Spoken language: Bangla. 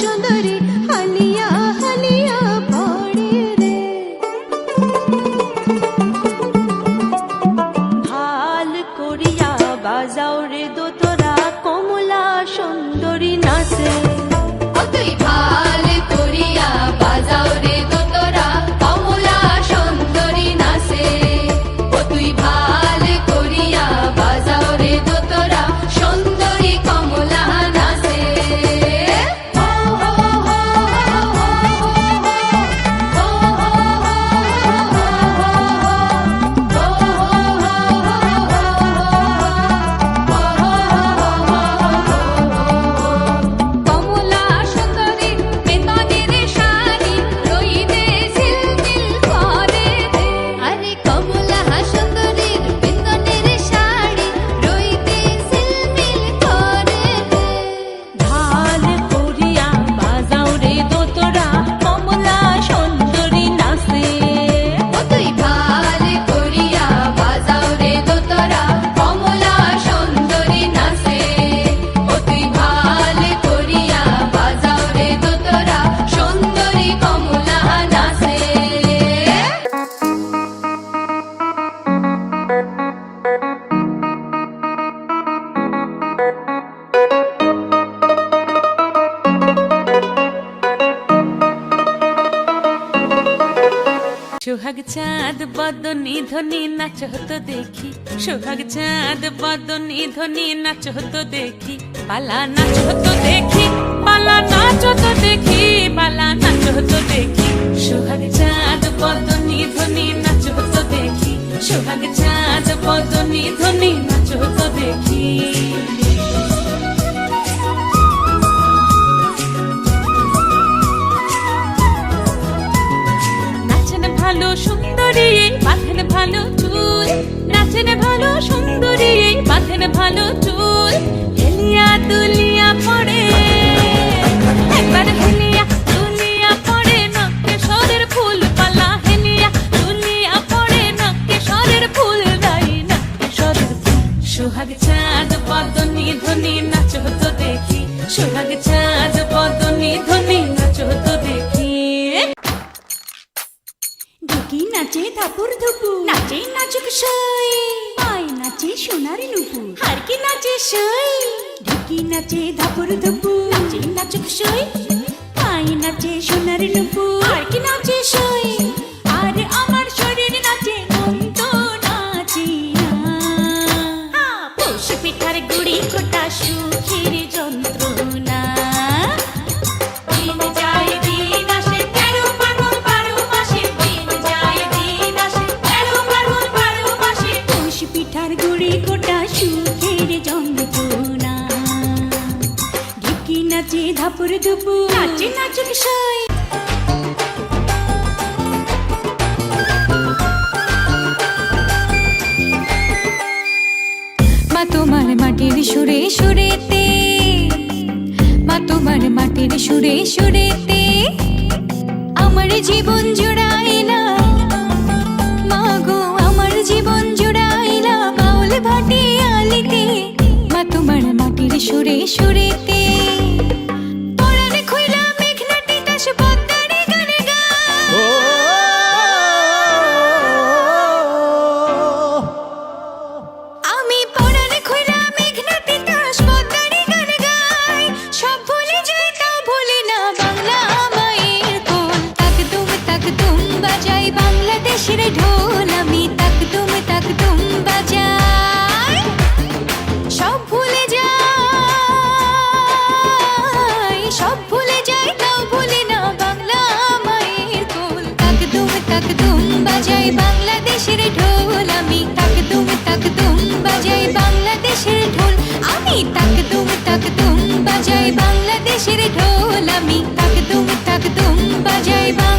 সুন্দরী হালিয়া হালিয়া পড়ে রে। ভাল করিয়া বাজাও রে দোতরা কমলা সুন্দরী নাচে। তুই ভাল করিয়া বাজাও রে দোতরা কমলা সুন্দরী নাচে। ও তুই ভাল করিয়া বাজাও রে দোতরা সুন্দরী কমলা নাচে। কমলা সুন্দরী বেতনের শাড়ি রইতে ঝিলমিল করে রে। আরে কমলা সুন্দরীর বেতনের শাড়ি রইতে ঝিলমিল করে রে। ভাল করিয়া বাজাও রে দোতরা কমলা সুন্দরী নাচে। ও তুই ভাল করিয়া বাজাও রে দোতরা কমলা সুন্দরী নাচে। ও তুই ভাল করিয়া বাজাও রে দোতরা সুন্দরী কমলা নাচে। সোহাগ চাঁদ বদনি ধ্বনি নাচ হতো দেখি। সোহাগ চাঁদ বদনি ধ্বনি নাচ হতো দেখি। পালা নাচ হতো দেখি, পালা নাচ হতো দেখি, পালা নাচ হতো দেখি। সোহাগ চাঁদ বদনি ধ্বনি নাচ হতো দেখি। সোহাগ চাঁদ বদনি ধ্বনি নাচ হতো দেখি। নাচেন ভালো সুন্দরী বাঁধেন ভালো চুল। নাচেন ভালো সুন্দরী বাঁধেন ভালো চুল। হেলিয়া দুলিয়া পড়ে একবার হেলিয়া দুলিয়া পড়ে নকে সরের ফুল পালা। হেলিয়া দুলিয়া পড়ে নকে সরের ফুল দাই নকে সরের ফুল। সোহাগ চাঁদ বদনি ধ্বনি নাচ হতো দেখি। সোহাগ চাঁদ বদনি ধ্বনি নাচ হতো দেখি। ঢুকি নাচে ধাপুর ধুপু নাচে নাচুক সই। পায় নাচে সোনার নুপুর হারকি নাচে সই। ঢুকি নাচে ধাপুর ধুপু নাচে নাচুক সই। পায় নাচে সোনার নুপুর হারকি নাচে সই। আর আমার শরীর নাচে মন তো নাচে না। পৌষ পিঠার গুড়ি কোটা সুখের যন্ত্রণা। দিন যায় দিন আসে 13 ফাল্গুন 12 মাসে। দিন যায় দিন আসে 13 ফাল্গুন 12 মাসে। পৌষ পিঠার গুড়ি কোটা সুখের যন্ত্রণা। ঢুকি নাচে ধাপুর ধুপু নাচে নাচুক সই। মা তোমার মাটির সুরে সুরেতে, মা তোমার মাটির সুরে সুরেতে আমার জীবন জুড়াইলা। মা গো আমার জীবন জুড়াইলা বাউল ভাটিয়ালিতে। মা তোমার মাটির সুরে সুরেতে পরাণে খুইলা মেঘনাটি কাশ পদ্মারে গানে গায়। আমি পরাণে খুইলা মেঘনাটি কাশ পদ্মারে গানে গাই। সব ভুলে যাই তাও ভুলি না বাংলা মায়ের কোল। তাক তুম বাজাই বাংলাদেশের ঢোল। আমি তাক তুম বাজাই। সব ভুলে যাই, সব ভুলে যাই তাও ভুলি না বাংলা মায়ের কোল। তাক তুম বাজাই বাংলাদেশের ঢোল। আমি তাক তুম বাজাই বাংলাদেশের ঢোল। আমি তাক তুম বাজাই বাংলাদেশের ঢোল। আমি তাক তুম বাজাই বাংলাদেশের